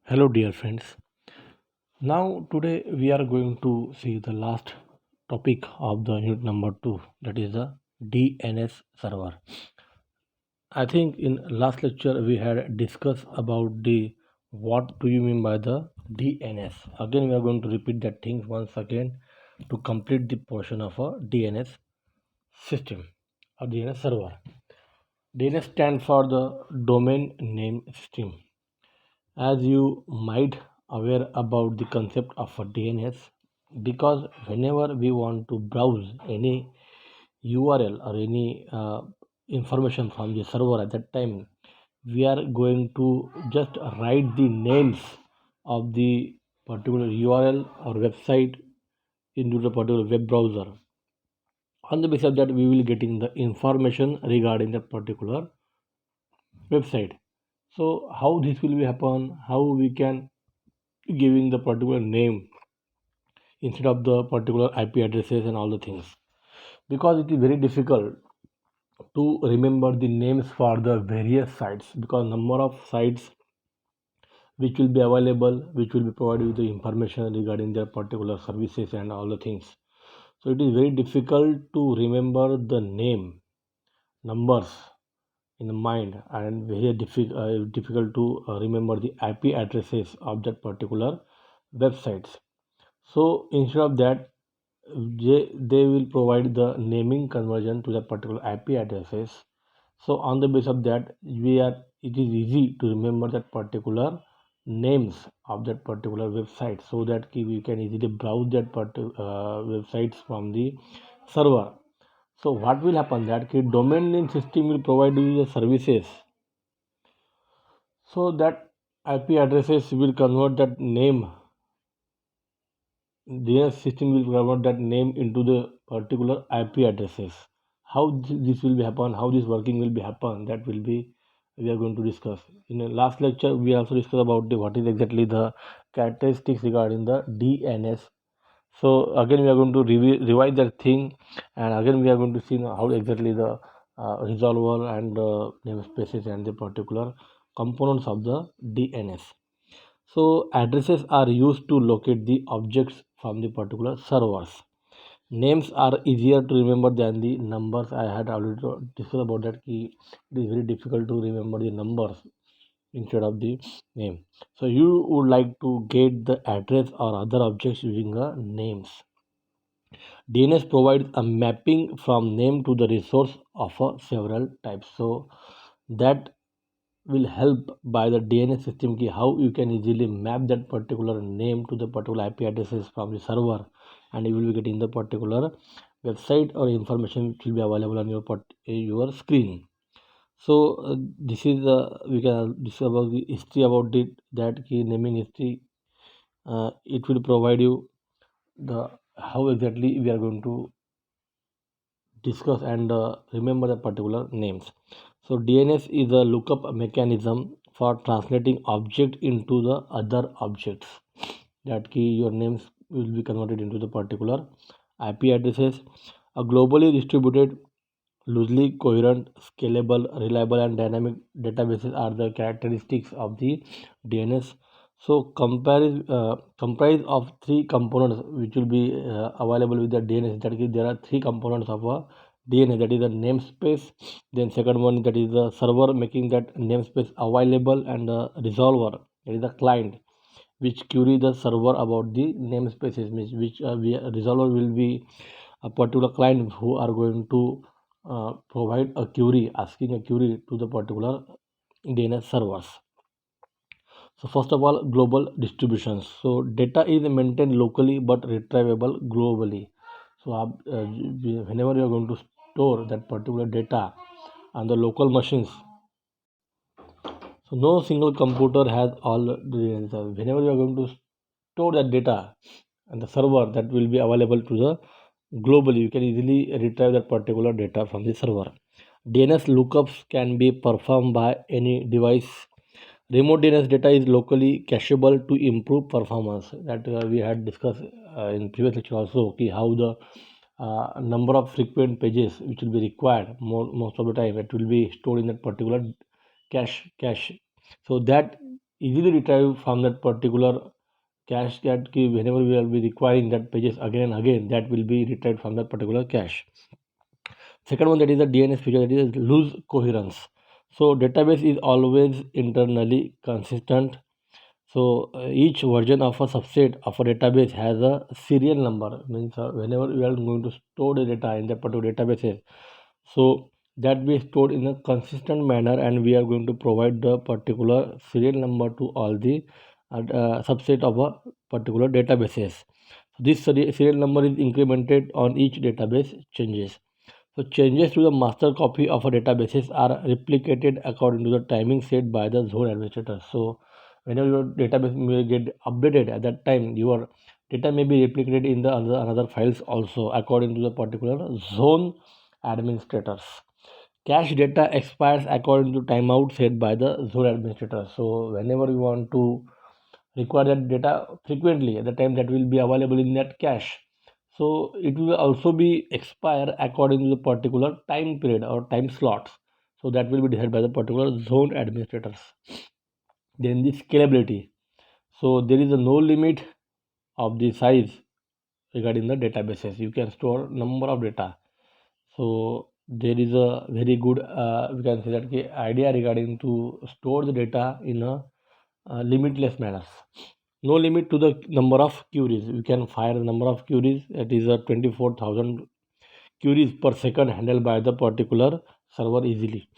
Hello, dear friends. Now, today we are going to see the last topic of the unit number 2, that is the DNS server. I think in last lecture we had discussed about the what do you mean by the DNS. Again, we are going to repeat that thing once again to complete the portion of a DNS system or DNS server. DNS stands for the domain name system. As you might aware about the concept of a DNS, because whenever we want to browse any URL or any information from the server at that time, we are going to just write the names of the particular URL or website into the particular web browser. On the basis of that, we will getting the information regarding that particular website. So how this will be happen, how we can giving the particular name instead of the particular IP addresses and all the things, because it is very difficult to remember the names for the various sites, because number of sites which will be available, which will be provided with the information regarding their particular services and all the things. So it is very difficult to remember the name numbers in the mind, and very difficult to remember the IP addresses of that particular websites. So instead of that, they will provide the naming conversion to that particular IP addresses. So on the basis of that, it is easy to remember that particular names of that particular website, so that we can easily browse that websites from the server. So what will happen that domain name system will provide you the services, so that IP addresses will convert that name, their system will convert that name into the particular IP addresses. How this will be happen, how this working will be happen, that will be we are going to discuss. In the last lecture, we also discussed about the what is exactly the characteristics regarding the DNS. So again, we are going to revise that thing, and again we are going to see how exactly the resolver and namespaces and the particular components of the DNS. So addresses are used to locate the objects from the particular servers. Names are easier to remember than the numbers. I had already discussed about that. It is very difficult to remember the numbers instead of the name. So you would like to get the address or other objects using the names. DNS provides a mapping from name to the resource of several types. So that will help by the DNS system ki how you can easily map that particular name to the particular IP addresses from the server, and you will be getting the particular website or information which will be available on your screen. So this is we can discuss about the history about it, that key naming history. It will provide you the how exactly we are going to discuss and remember the particular names. So DNS is a lookup mechanism for translating object into the other objects. That key your names will be converted into the particular IP addresses. A globally distributed, loosely coherent, scalable, reliable, and dynamic databases are the characteristics of the DNS. So comprise of three components which will be available with the DNS. That is, there are three components of a DNS. That is the namespace. Then second one, that is the server making that namespace available, and the resolver, that is the client which query the server about the namespaces, which resolver will be a particular client who are going to provide a query, asking a query to the particular DNS servers. So first of all, global distributions. So data is maintained locally but retrievable globally. So whenever you are going to store that particular data on the local machines, so no single computer has all the answers. Whenever you are going to store that data and the server, that will be available to the globally, you can easily retrieve that particular data from the server. DNS lookups can be performed by any device. Remote DNS data is locally cacheable to improve performance. That we had discussed in previous lecture also. Okay, how the number of frequent pages which will be required most of the time, it will be stored in that particular cache. So that easily retrieve from that particular cache, that whenever we will be requiring that pages again and again, that will be retrieved from that particular cache. Second one, that is the DNS feature, that is loose coherence. So database is always internally consistent. So each version of a subset of a database has a serial number. Means whenever we are going to store the data in that particular databases, so that be stored in a consistent manner, and we are going to provide the particular serial number to all the subset of a particular databases. This serial number is incremented on each database changes. So changes to the master copy of a databases are replicated according to the timing set by the zone administrator. So whenever your database may get updated, at that time your data may be replicated in the another files also according to the particular zone administrators. Cache data expires according to timeout set by the zone administrator. So whenever you want to require that data frequently, at the time that will be available in that cache, so it will also be expire according to the particular time period or time slots. So that will be decided by the particular zone administrators. Then the scalability. So there is a no limit of the size regarding the databases. You can store number of data. So there is a very good we can say that idea regarding to store the data in a limitless manner. No limit to the number of queries. You can fire the number of queries. It is a 24,000 queries per second handled by the particular server easily.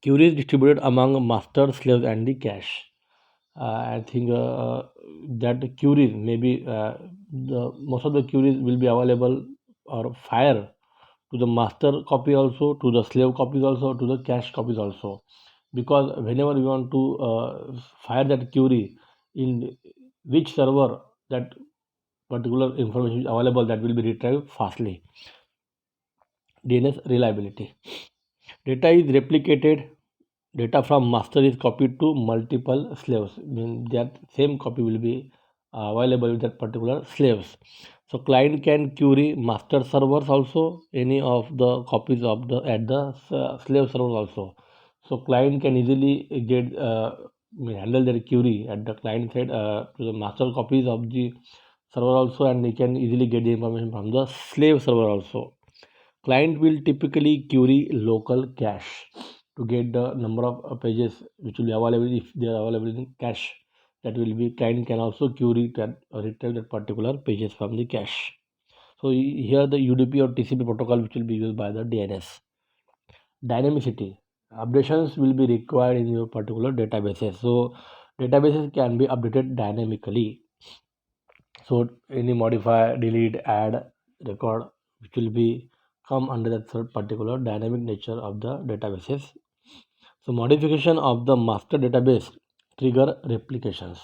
Queries distributed among master, slaves, and the cache. I think that queries maybe the most of the queries will be available or fire to the master copy also, to the slave copies also, to the cache copies also. Because whenever you want to fire that query in which server that particular information is available, that will be retrieved fastly. DNS reliability. Data is replicated. Data from master is copied to multiple slaves. That same copy will be available with that particular slaves. So client can query master servers also, any of the copies of the at the slave servers also. So client can easily get handle their query at the client side to the master copies of the server also, and they can easily get the information from the slave server also. Client will typically query local cache to get the number of pages which will be available. If they are available in cache, that will be client can also query that or retrieve that particular pages from the cache. So here the UDP or TCP protocol which will be used by the DNS. Dynamicity. Updations will be required in your particular databases. So databases can be updated dynamically. So any modify, delete, add, record, which will be come under the third particular dynamic nature of the databases. So modification of the master database trigger replications.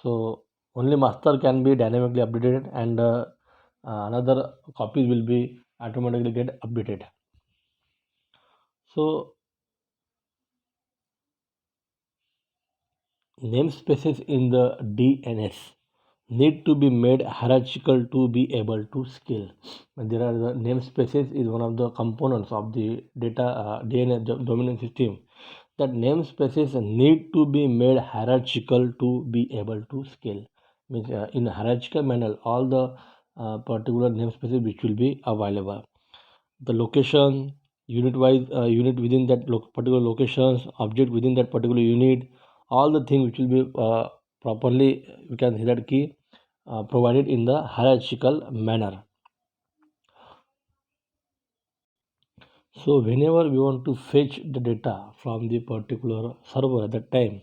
So only master can be dynamically updated, and another copies will be automatically get updated. So namespaces in the DNS need to be made hierarchical to be able to scale. There are the namespaces is one of the components of the data DNS domain system. That namespaces need to be made hierarchical to be able to scale. Means in a hierarchical manner, all the particular namespaces which will be available. The location, unit wise, unit within that particular locations, object within that particular unit, all the things which will be properly, we can say that key provided in the hierarchical manner. So whenever we want to fetch the data from the particular server at that time,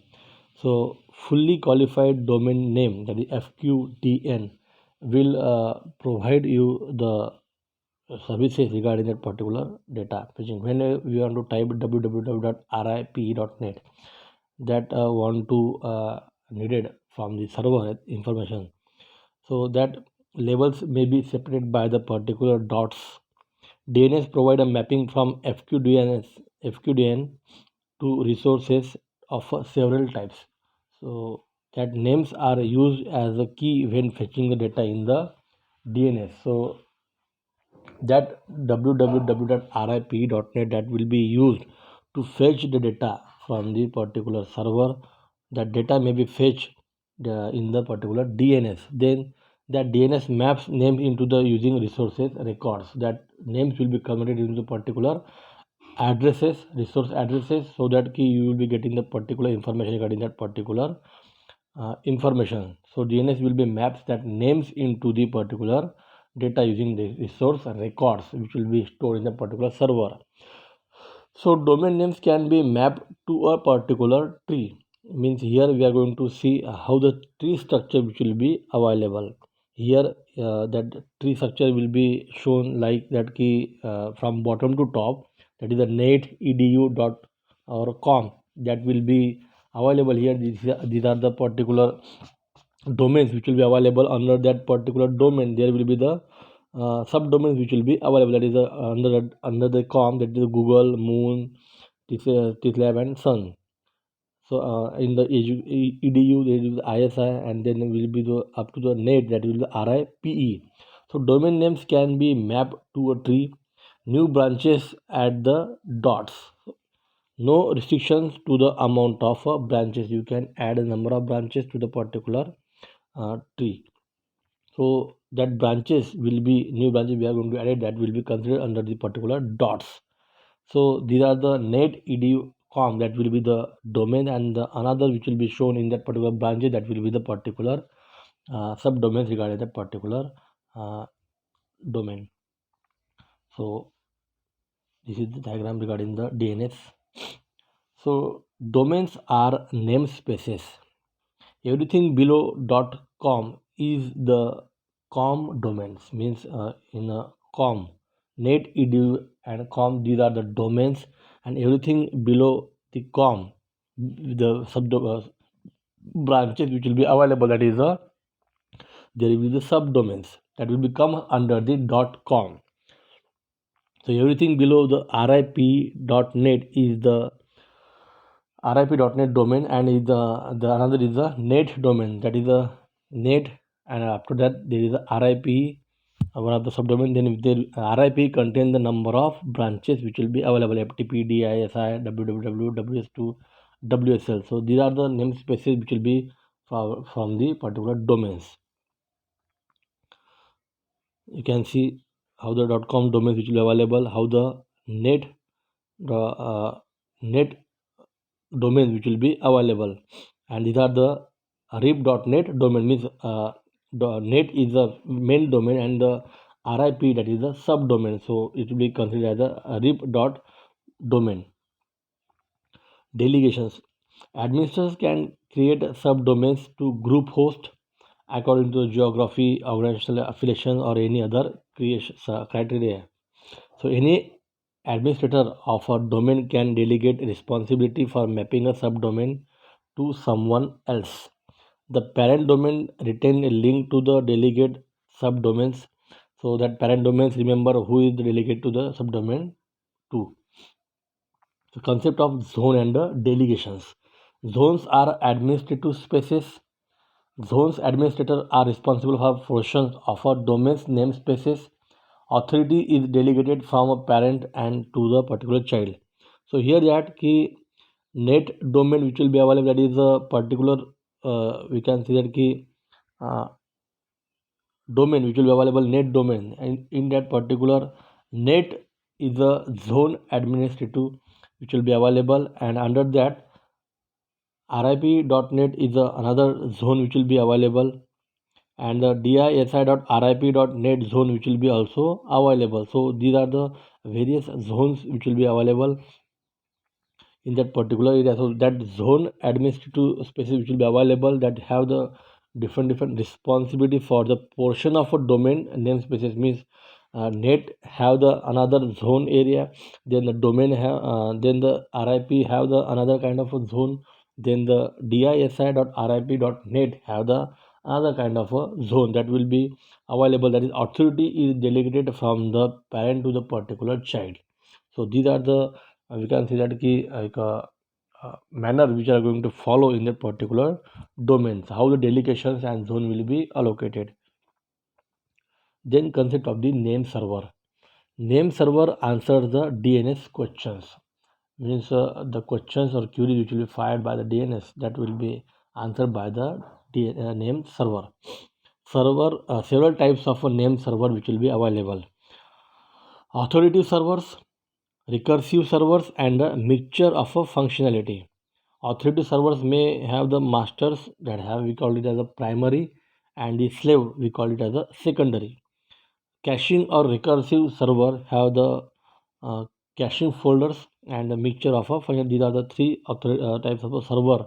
so fully qualified domain name, that is FQDN, will provide you the services regarding that particular data fetching. When we want to type www.rip.net, that want to needed from the server information, so that labels may be separated by the particular dots. DNS provide a mapping from FQDN to resources of several types. So that names are used as a key when fetching the data in the DNS. So that www.rip.net, that will be used to fetch the data from the particular server. that data may be fetched in the particular DNS. Then that DNS maps names into the using resources records. That names will be converted into particular addresses, resource addresses, so that key you will be getting the particular information regarding that particular information. So DNS will be maps that names into the particular data using the resource records, which will be stored in the particular server. So domain names can be mapped to a particular tree. Means here we are going to see how the tree structure which will be available. Here that tree structure will be shown like that key from bottom to top. That is the net.edu dot or com that will be available here. These are the particular domains which will be available under that particular domain. There will be the subdomains which will be available, that is under the com, that is Google, Moon, TISLab and Sun. So in the edu there is ISI, and then will be the up to the net, that will be RIPE. So domain names can be mapped to a tree. New branches at the dots. No restrictions to the amount of branches. You can add a number of branches to the particular tree. So that branches will be new branches we are going to add, that will be considered under the particular dots. So these are the net.edu.com, that will be the domain, and the another which will be shown in that particular branches, that will be the particular subdomains regarding that particular domain. So this is the diagram regarding the DNS. So domains are namespaces. Everything below .com is the com domains, means in a com, net, edu and com, these are the domains, and everything below the com, the sub branches which will be available, that is there will be the subdomains that will become under the .com. So everything below the RIP.net is the RIP.net domain, and is the another is the net domain, that is the net, and after that there is a RIP, one of the subdomain. Then if the RIP contain the number of branches which will be available, FTP, DISI, www, WS2, WSL. So these are the namespaces which will be from the particular domains. You can see how the .com domains which will be available, how the net net domains which will be available, and these are the rip.net domain, means the net is the main domain and the RIP, that is the subdomain, so it will be considered as a rip.domain. Delegations. Administrators can create subdomains to group host according to geography, organizational affiliation, or any other creation criteria. So any administrator of a domain can delegate responsibility for mapping a subdomain to someone else. The parent domain retain a link to the delegate subdomains, so that parent domains remember who is the delegate to the subdomain to. The concept of zone and the delegations. Zones are administrative spaces. Zones administrators are responsible for portions of a domain's namespaces. Authority is delegated from a parent and to the particular child. So here that key net domain which will be available, that is a particular we can see that key domain which will be available, net domain, and in that particular net is a zone administrative which will be available, and under that RIP.net is another zone which will be available, and the DISI.RIP.net zone which will be also available. So these are the various zones which will be available in that particular area. So that zone administrative spaces which will be available, that have the different responsibility for the portion of a domain namespaces, means net have the another zone area, then the domain have then the RIP have the another kind of a zone, then the DISI.RIP.net have the another kind of a zone that will be available, that is authority is delegated from the parent to the particular child. So these are the we can see that key like manner which are going to follow in that particular domains, how the delegations and zone will be allocated. Then concept of the name server. Name server answers the DNS questions. means the questions or queries which will be fired by the DNS, that will be answered by the name server. Several types of a name server which will be available: authoritative servers, recursive servers, and a mixture of a functionality. Authoritative servers may have the masters, that have, we call it as a primary, and the slave, we call it as a secondary. Caching or recursive server have the uh, caching folders and a mixture of a function. These are the three types of a server,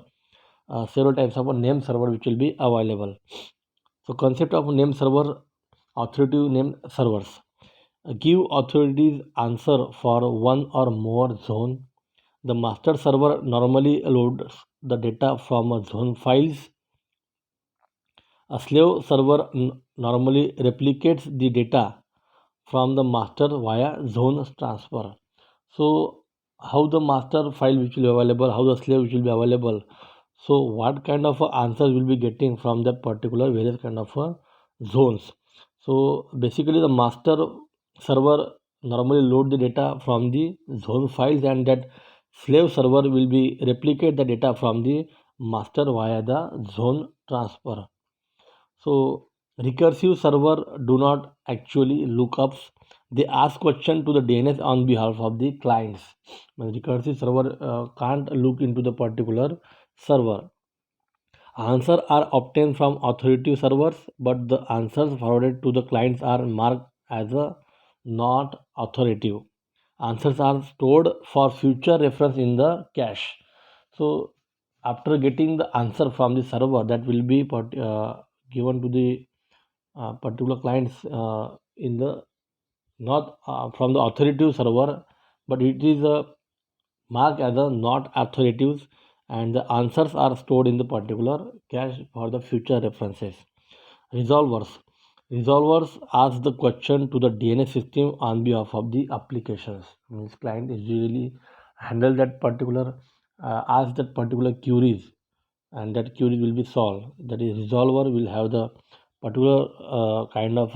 several types of a name server which will be available. So concept of name server: authoritative name servers give authorities answer for one or more zone. The master server normally loads the data from a zone files. A slave server normally replicates the data from the master via zone transfer. So how the master file which will be available, how the slave which will be available, so what kind of answers will be getting from that particular various kind of zones. So basically the master server normally load the data from the zone files, and that slave server will be replicate the data from the master via the zone transfer. So recursive server do not actually lookups. They ask question to the DNS on behalf of the clients. But recursive server can't look into the particular server. Answers are obtained from authoritative servers, but the answers forwarded to the clients are marked as a not authoritative. Answers are stored for future reference in the cache. So after getting the answer from the server, that will be given to the particular clients in the not from the authoritative server, but it is marked as a not authoritative, and the answers are stored in the particular cache for the future references. Resolvers ask the question to the DNS system on behalf of the applications. Means client is usually handle that particular ask that particular queries, and that query will be solved. That is, resolver will have the particular kind of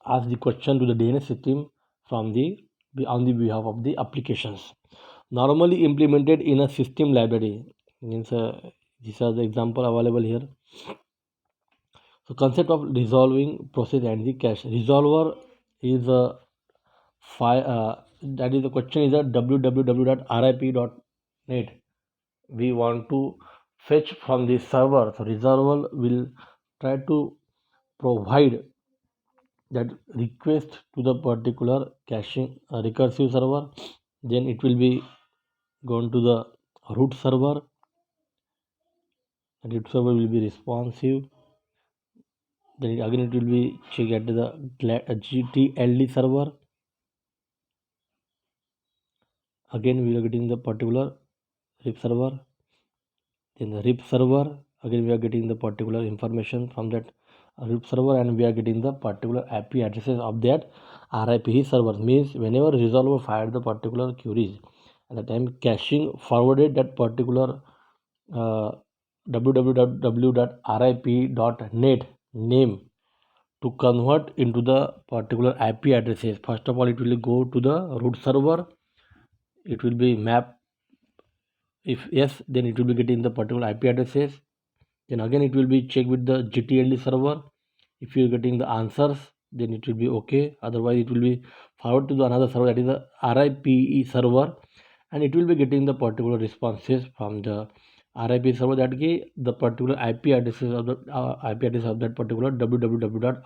ask the question to the DNS system from the on the behalf of the applications. Normally implemented in a system library. Means these are the example available here. So concept of resolving process and the cache. Resolver is a that is the question is at www.rip.net. We want to fetch from the server. So resolver will try to provide that request to the particular caching recursive server. Then it will be gone to the root server. The root server will be responsive. Then again it will be check at the GTLD server. Again we are getting the particular RIP server. Then the RIP server, again we are getting the particular information from that RIP server, and we are getting the particular IP addresses of that RIP server. Means whenever resolver fired the particular queries, at the time caching forwarded that particular uh, www.rip.net name to convert into the particular IP addresses. First of all, it will go to the root server. It will be mapped. If yes, then it will be getting the particular IP addresses. Then again, it will be checked with the GTLD server. If you are getting the answers, then it will be okay. Otherwise, it will be forward to the another server, that is the RIPE server, and it will be getting the particular responses from the RIP server, that the particular IP addresses of the IP address of that particular www.rip.net.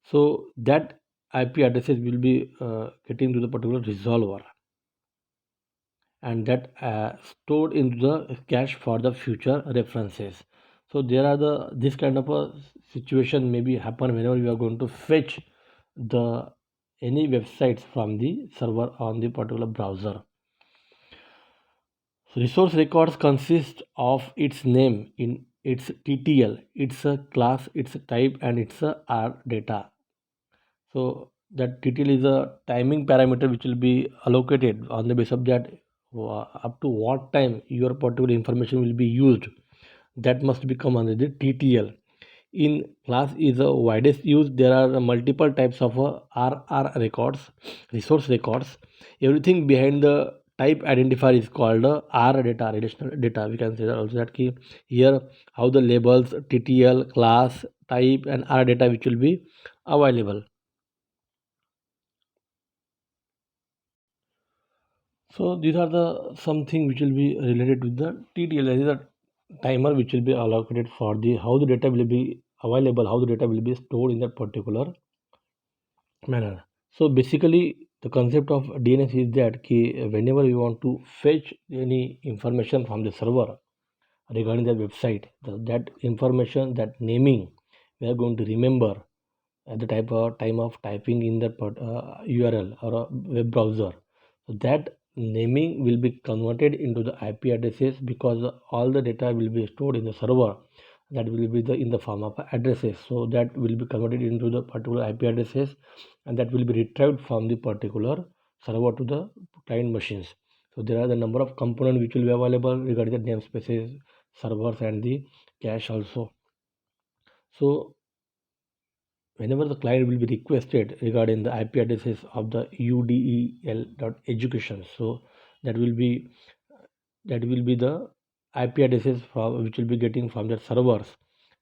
So that IP addresses will be getting to the particular resolver, and that stored into the cache for the future references. So there are this kind of a situation maybe happen whenever you are going to fetch the any websites from the server on the particular browser. So resource records consist of its name in its TTL, its a class, its a type, and its a R data. So that TTL is a timing parameter which will be allocated on the basis of that up to what time your particular information will be used. That must become under the TTL. in class is the widest used. There are multiple types of RR records, resource records. Everything behind the type identifier is called R data, relational data. We can say that also that key here how the labels TTL, class, type, and R data which will be available. So these are the something which will be related with the TTL. That is a timer which will be allocated for the how the data will be available, how the data will be stored in that particular manner. So basically, the concept of DNS is that whenever you want to fetch any information from the server regarding the website, that information, that naming, we are going to remember at the time of typing in that URL or a web browser. So that naming will be converted into the IP addresses because all the data will be stored in the server. That will be in the form of addresses. So that will be converted into the particular IP addresses, and that will be retrieved from the particular server to the client machines. So there are the number of components which will be available regarding the namespaces, servers, and the cache also. So whenever the client will be requested regarding the IP addresses of the udel.education, so that will be the IP addresses from which will be getting from the servers,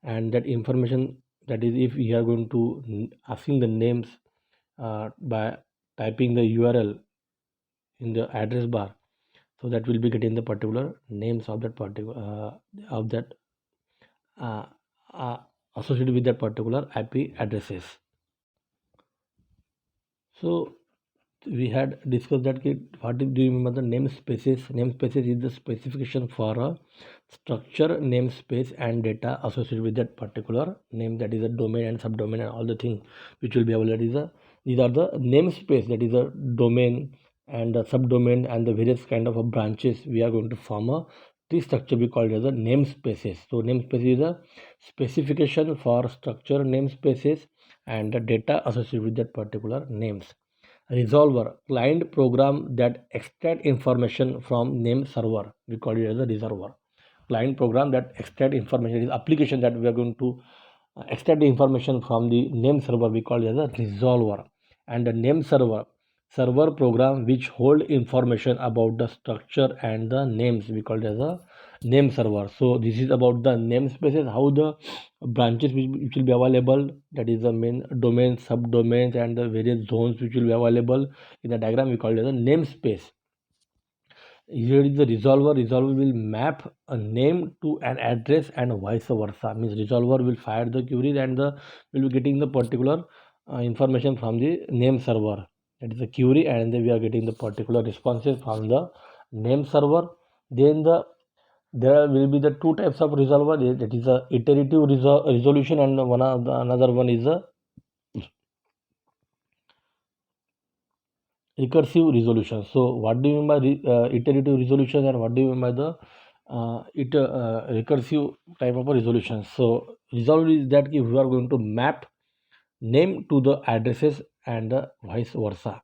and that information, that is if we are going to asking the names by typing the URL in the address bar, so that will be getting the particular names of that particular of that uh, uh, associated with that particular IP addresses. So we had discussed that what do you remember the namespaces? Namespaces is the specification for a structure, namespace, and data associated with that particular name, that is a domain and subdomain and all the things which will be available. These are the namespace, that is a domain and a subdomain and the various kind of branches. We are going to form a tree structure, we call it as a namespaces. So namespace is a specification for structure, namespaces, and the data associated with that particular names. Resolver, client program that extract information from name server, we call it as a resolver. Client program that extract information is application that we are going to extract the information from the name server, we call it as a resolver. And the name server program which hold information about the structure and the names, we call it as a name server. So this is about the namespaces, how the branches which will be available, that is the main domain, subdomains, and the various zones which will be available in the diagram, we call it as a namespace. Here is the resolver will map a name to an address and vice versa. Means resolver will fire the query and will be getting the particular information from the name server, that is the query, and then we are getting the particular responses from the name server. Then there will be the two types of resolver, that is a iterative resolution, and another one is a recursive resolution. So what do you mean by iterative resolution, and what do you mean by the recursive type of a resolution? So resolve is that if we are going to map name to the addresses and vice versa.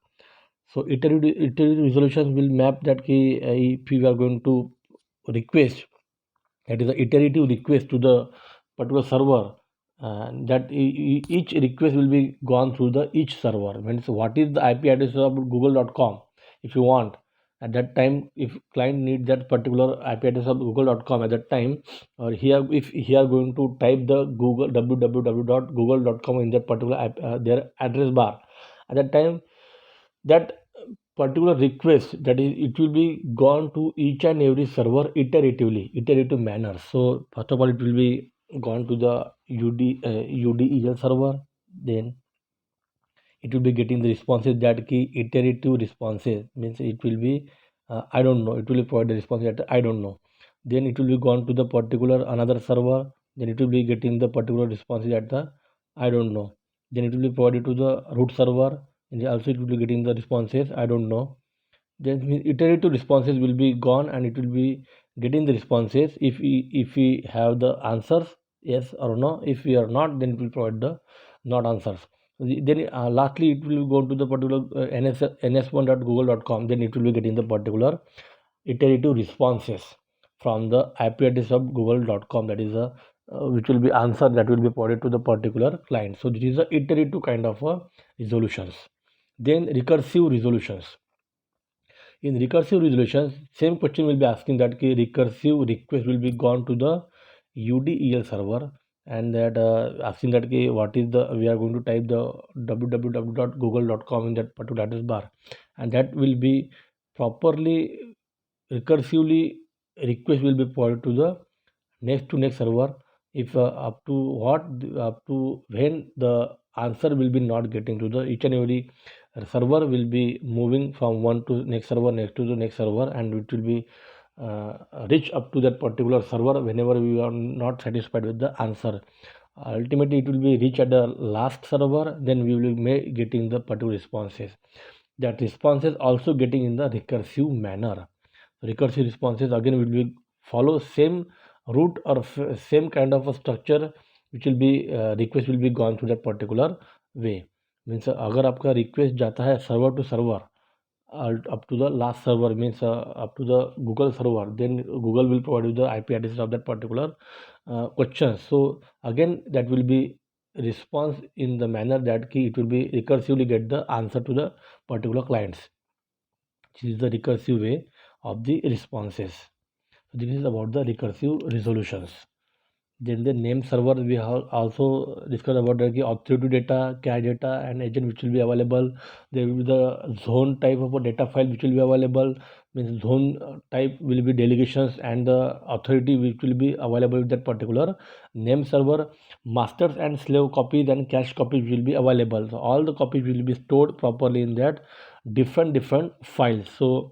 So iterative resolution will map that if we are going to request, that is the iterative request to the particular server, that each request will be gone through the each server. Means what is the IP address of google.com, if you want at that time, if client need that particular IP address of google.com at that time, or here if he are going to type the google www.google.com in that particular their address bar, at that time that particular request, that is it will be gone to each and every server iterative manner. So first of all it will be gone to the udel server, then it will be getting the responses, that key iterative responses, means it will be I don't know, it will provide the response that I don't know. Then it will be gone to the particular another server, then it will be getting the particular responses at the I don't know. Then it will be provided to the root server, and also it will be getting the responses I don't know. Then iterative responses will be gone, and it will be getting the responses if we have the answers yes or no. If we are not, then it will provide the not answers. Then lastly it will go to the particular ns1.google.com, then it will be getting the particular iterative responses from the IP address of google.com, that is which will be answer that will be provided to the particular client. So this is a iterative kind of resolutions. Then recursive resolutions. In recursive resolutions, same question will be asking that recursive request will be gone to the UDEL server, and that asking that what is the, we are going to type the www.google.com in that particular address bar, and that will be properly recursively request will be provided to the next to next server. If up to what, up to when the answer will be not getting to the each and every server will be moving from one to next server, next to the next server, and it will be reach up to that particular server whenever we are not satisfied with the answer. Ultimately it will be reach at the last server, then we will be getting the particular responses. That responses also getting in the recursive manner. Recursive responses again will be follow same route or same kind of a structure, which will be request will be gone through that particular way. Means अगर आपका request जाता है server to server up to the last server, means up to the Google server, then Google will provide you the IP address of that particular question. So again that will be response in the manner that it will be recursively get the answer to the particular clients. This is the recursive way of the responses. So this is about the recursive resolutions. Then the name server, we have also discussed about the authority data, cache data, and agent which will be available. There will be the zone type of a data file which will be available. Means zone type will be delegations, and the authority which will be available with that particular name server. Masters and slave copies and cache copies will be available. So all the copies will be stored properly in that different files. So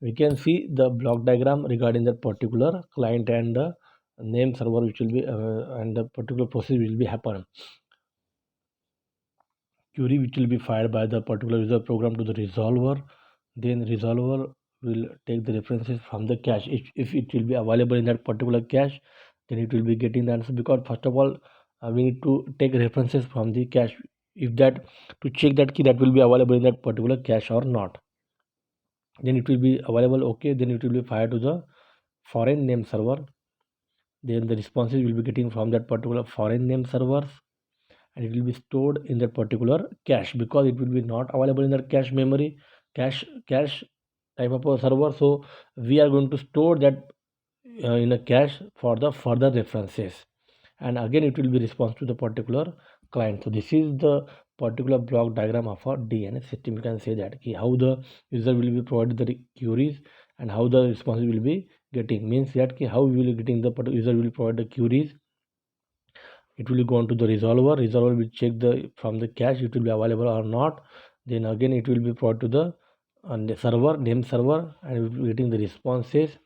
we can see the block diagram regarding that particular client and the name server which will be and the particular process will be happen. Query which will be fired by the particular user program to the resolver, then resolver will take the references from the cache. If it will be available in that particular cache, then it will be getting the answer, because first of all we need to take references from the cache, if that, to check that key that will be available in that particular cache or not. Then it will be available, okay, then it will be fired to the foreign name server. Then the responses will be getting from that particular foreign name servers, and it will be stored in that particular cache, because it will be not available in that cache memory, cache type of a server. So we are going to store that in a cache for the further references, and again it will be response to the particular client. So this is the particular block diagram of a DNS system. You can say that how the user will be provided the queries and how the responses will be getting, means that how we will getting the user will provide the queries. It will go on to the resolver will check the from the cache it will be available or not. Then again it will be provided to the server, name server, and we will be getting the responses.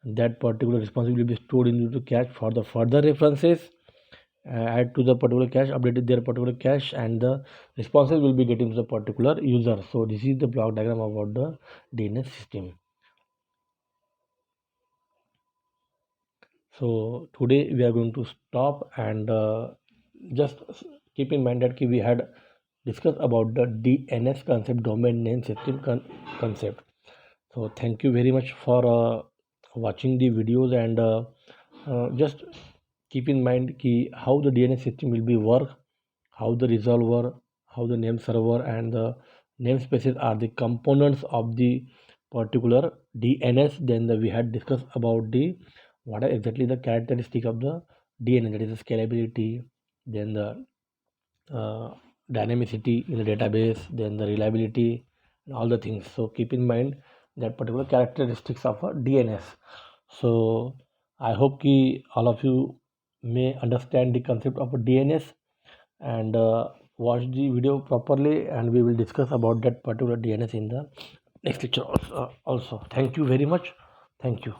That particular response will be stored into the cache for the further references, add to the particular cache, updated their particular cache, and the responses will be getting to the particular user. So this is the block diagram about the DNS system. So today we are going to stop, and just keep in mind that we had discussed about the DNS concept, domain name system concept. So thank you very much for watching the videos, and just keep in mind how the DNS system will be work, how the resolver, how the name server and the namespaces are the components of the particular DNS. Then we had discussed about the what are exactly the characteristic of the DNS, that is the scalability, then the dynamicity in the database, then the reliability, and all the things. So keep in mind that particular characteristics of a DNS. So I hope all of you may understand the concept of a DNS, and watch the video properly, and we will discuss about that particular DNS in the next lecture also. Thank you very much. Thank you.